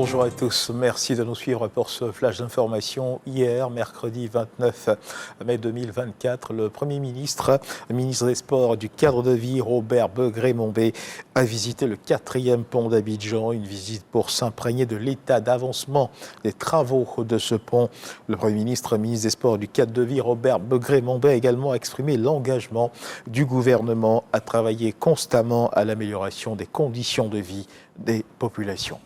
Bonjour à tous, merci de nous suivre pour ce flash d'information. Hier, mercredi 29 mai 2024, le Premier ministre, ministre des Sports du cadre de vie, Robert Begré-Mombé, a visité le 4e pont d'Abidjan, une visite pour s'imprégner de l'état d'avancement des travaux de ce pont. Le Premier ministre, ministre des Sports du cadre de vie, Robert Begré-Mombé, a également exprimé l'engagement du gouvernement à travailler constamment à l'amélioration des conditions de vie des populations.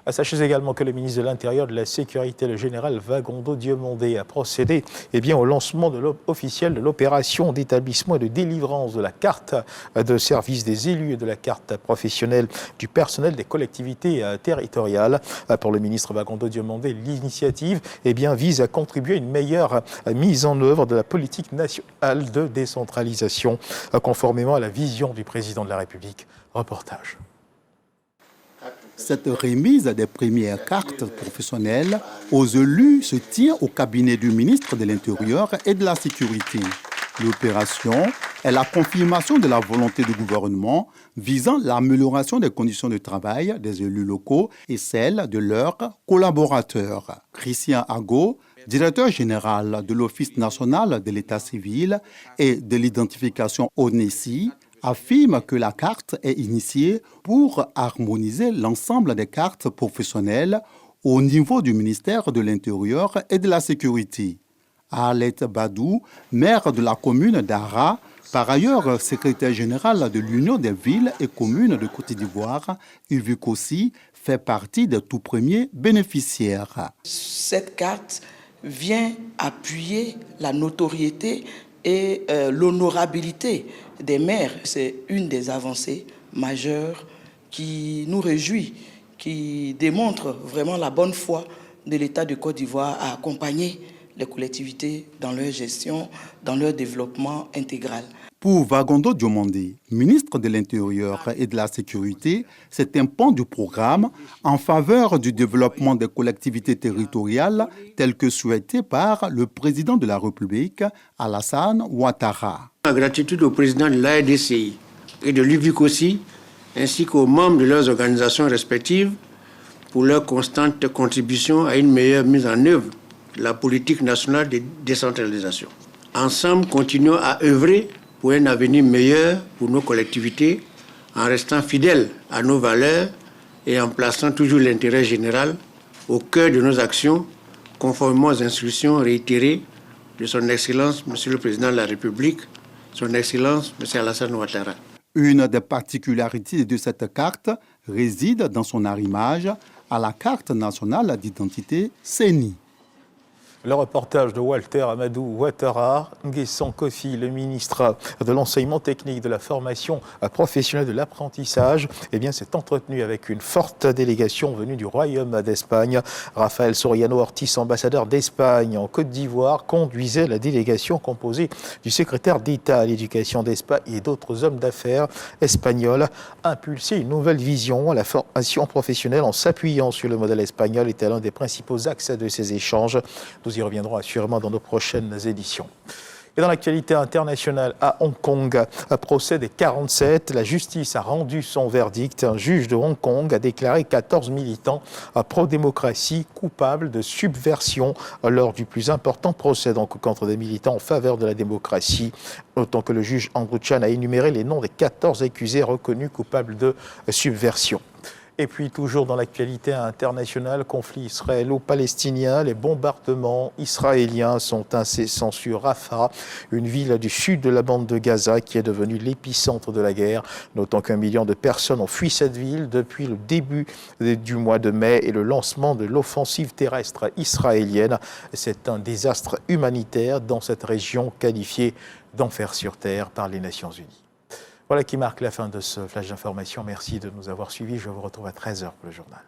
Sachez également que le ministre de l'Intérieur, de la Sécurité, le général Vagondo Diomondé, a procédé au lancement officiel de l'opération d'établissement et de délivrance de la carte de service des élus et de la carte professionnelle du personnel des collectivités territoriales. Pour le ministre Vagondo Diomondé, l'initiative vise à contribuer à une meilleure mise en œuvre de la politique nationale de décentralisation, conformément à la vision du président de la République. Reportage. Cette remise des premières cartes professionnelles aux élus se tient au cabinet du ministre de l'Intérieur et de la Sécurité. L'opération est la confirmation de la volonté du gouvernement visant l'amélioration des conditions de travail des élus locaux et celles de leurs collaborateurs. Christian Ago, directeur général de l'Office national de l'état civil et de l'identification ONESI, affirme que la carte est initiée pour harmoniser l'ensemble des cartes professionnelles au niveau du ministère de l'Intérieur et de la Sécurité. Arlette Badou, maire de la commune d'Ara, par ailleurs secrétaire général de l'Union des villes et communes de Côte d'Ivoire, UVICOSI, fait partie des tout premiers bénéficiaires. Cette carte vient appuyer la notoriété et l'honorabilité des maires. C'est une des avancées majeures qui nous réjouit, qui démontre vraiment la bonne foi de l'État de Côte d'Ivoire à accompagner les collectivités dans leur gestion, dans leur développement intégral. Pour Vagondo Diomondé, ministre de l'Intérieur et de la Sécurité, c'est un pan du programme en faveur du développement des collectivités territoriales tel que souhaité par le président de la République, Alassane Ouattara. Ma gratitude au président de l'AEDCI et de l'UVICOSI ainsi qu'aux membres de leurs organisations respectives pour leur constante contribution à une meilleure mise en œuvre de la politique nationale de décentralisation. Ensemble, continuons à œuvrer pour un avenir meilleur pour nos collectivités, en restant fidèles à nos valeurs et en plaçant toujours l'intérêt général au cœur de nos actions, conformément aux instructions réitérées de son Excellence, Monsieur le Président de la République, son Excellence, Monsieur Alassane Ouattara. Une des particularités de cette carte réside dans son arrimage à la carte nationale d'identité CENI. Le reportage de Walter Amadou Ouattara, Nguessan Kofi, le ministre de l'Enseignement technique, de la formation professionnelle, de l'apprentissage, s'est entretenu avec une forte délégation venue du Royaume d'Espagne. Rafael Soriano Ortiz, ambassadeur d'Espagne en Côte d'Ivoire, conduisait la délégation composée du secrétaire d'État à l'éducation d'Espagne et d'autres hommes d'affaires espagnols. Impulser une nouvelle vision à la formation professionnelle en s'appuyant sur le modèle espagnol était l'un des principaux axes de ces échanges. Nous y reviendrons assurément dans nos prochaines éditions. Et dans l'actualité internationale, à Hong Kong, procès des 47, la justice a rendu son verdict. Un juge de Hong Kong a déclaré 14 militants pro-démocratie coupables de subversion lors du plus important procès contre des militants en faveur de la démocratie. Autant que le juge Andrew Chan a énuméré les noms des 14 accusés reconnus coupables de subversion. Et puis, toujours dans l'actualité internationale, conflit israélo-palestinien, les bombardements israéliens sont incessants sur Rafah, une ville du sud de la bande de Gaza qui est devenue l'épicentre de la guerre. Notons qu'1 million de personnes ont fui cette ville depuis le début du mois de mai et le lancement de l'offensive terrestre israélienne. C'est un désastre humanitaire dans cette région qualifiée d'enfer sur terre par les Nations Unies. Voilà qui marque la fin de ce flash d'information. Merci de nous avoir suivis. Je vous retrouve à 13h pour le journal.